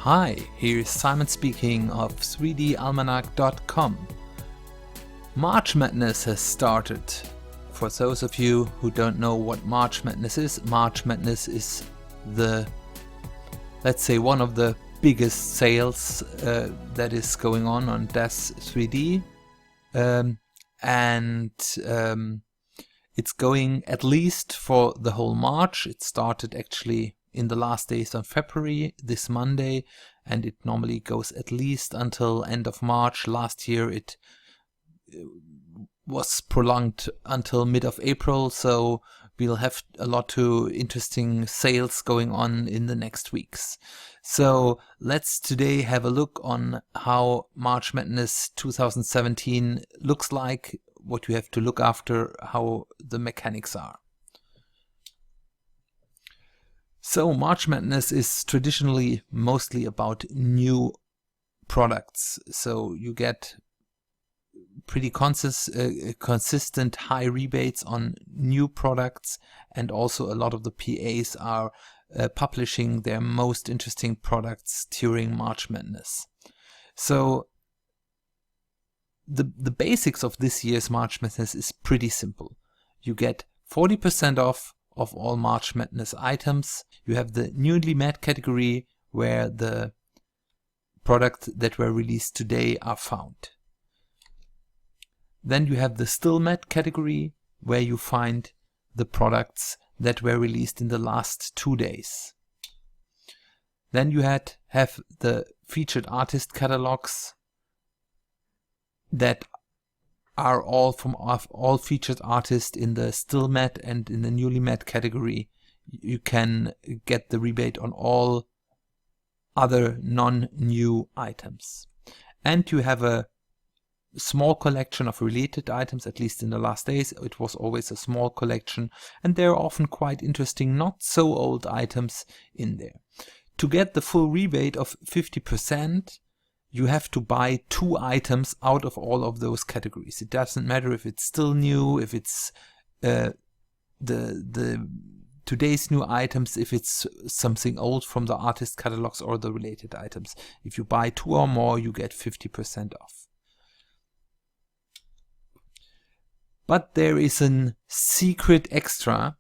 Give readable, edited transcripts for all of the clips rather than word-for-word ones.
Hi, here's Simon speaking of 3dalmanac.com. March Madness has started. For those of you who don't know what March Madness is let's say one of the biggest sales that is going on DAS 3D. It's going at least for the whole March. It started actually in the last days of February, this Monday, and it normally goes at least until end of March. Last year it was prolonged until mid of April, so we'll have a lot of interesting sales going on in the next weeks. So let's today have a look on how March Madness 2017 looks like, what you have to look after, how the mechanics are. So March Madness is traditionally mostly about new products. So you get pretty consistent high rebates on new products, and also a lot of the PAs are publishing their most interesting products during March Madness. So the basics of this year's March Madness is pretty simple. You get 40% off of all March Madness items. You have the newly met category where the products that were released today are found. Then you have the still met category where you find the products that were released in the last 2 days. Then you have the featured artist catalogs that are all from all featured artists in the still met and in the newly met category. You can get the rebate on all other non-new items. And you have a small collection of related items, at least in the last days. It was always a small collection, and there are often quite interesting, not so old items in there. To get the full rebate of 50%, you have to buy 2 items out of all of those categories. It doesn't matter if it's still new, if it's the today's new items, if it's something old from the artist catalogs or the related items. If you buy 2 or more, you get 50% off. But there is a secret extra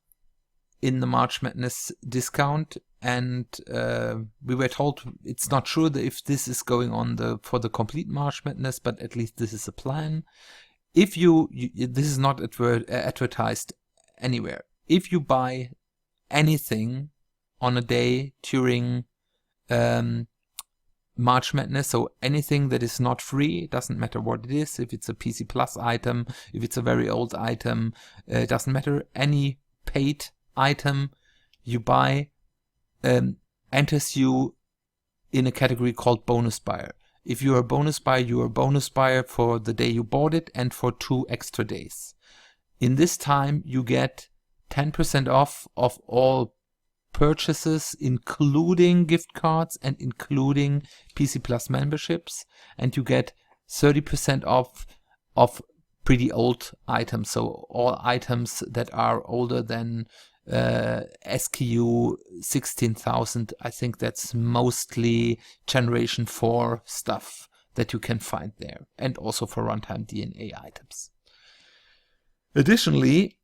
in the March Madness discount, and we were told it's not sure if this is going on for the complete March Madness, but at least this is a plan. If this is not advertised anywhere. If you buy anything on a day during March Madness, so anything that is not free, doesn't matter what it is, if it's a PC Plus item, if it's a very old item, it doesn't matter, any paid item you buy enters you in a category called bonus buyer. If you are a bonus buyer, you are a bonus buyer for the day you bought it and for 2 extra days. In this time you get 10% off of all purchases, including gift cards and including PC Plus memberships, and you get 30% off of pretty old items, so all items that are older than SKU 16,000. I think that's mostly Generation 4 stuff that you can find there, and also for Runtime DNA items. Additionally,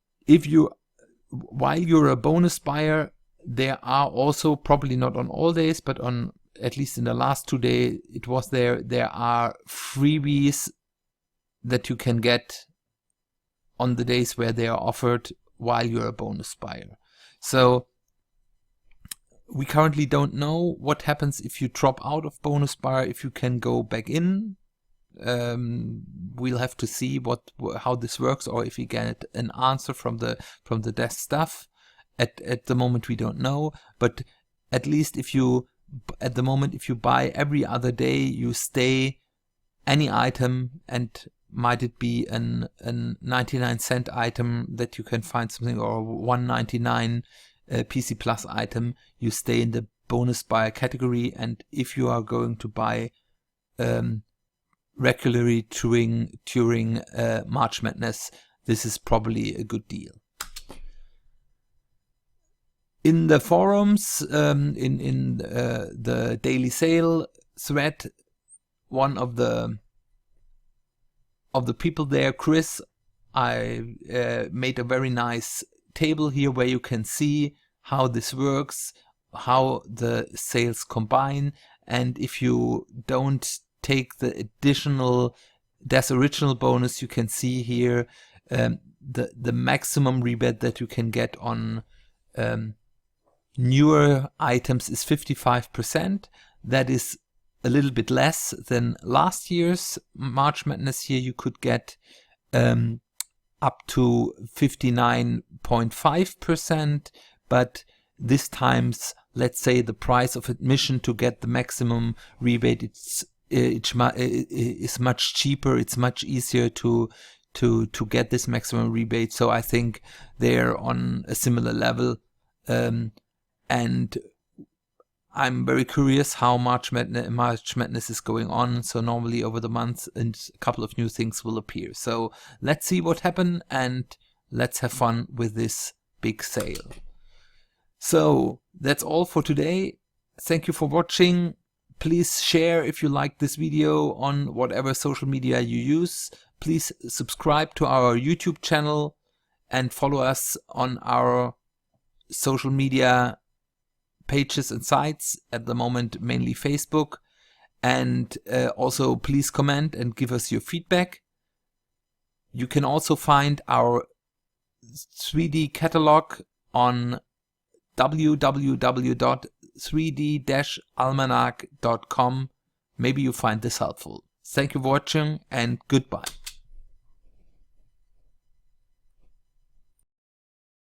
while you're a bonus buyer, there are also, probably not on all days, but on at least in the last 2 days it was there are freebies that you can get on the days where they are offered while you're a bonus buyer. So we currently don't know what happens if you drop out of bonus buyer, if you can go back in. We'll have to see how this works, or if we get an answer from the desk staff. At the moment we don't know, but at least if you buy every other day, you stay any item, and might it be a 99-cent item that you can find something, or 1.99 PC Plus item, you stay in the bonus buyer category. And if you are going to buy regularly during March Madness, this is probably a good deal. In the forums, in the daily sale thread, one of the people there, Chris, I made a very nice table here where you can see how this works, how the sales combine, and if you don't take the additional DAS Original bonus, you can see here the maximum rebate that you can get on newer items is 55%. That is a little bit less than last year's March Madness. Here you could get up to 59.5%, but this time's, let's say, the price of admission to get the maximum rebate, it's much cheaper. It's much easier to get this maximum rebate. So I think they're on a similar level, and I'm very curious how March Madness is going on. So normally over the months, and a couple of new things will appear. So let's see what happens, and let's have fun with this big sale. So that's all for today. Thank you for watching. Please share if you like this video on whatever social media you use. Please subscribe to our YouTube channel and follow us on our social media pages and sites, at the moment mainly Facebook. And also please comment and give us your feedback. You can also find our 3D catalog on www.3d-almanac.com. Maybe you find this helpful. Thank you for watching, and goodbye.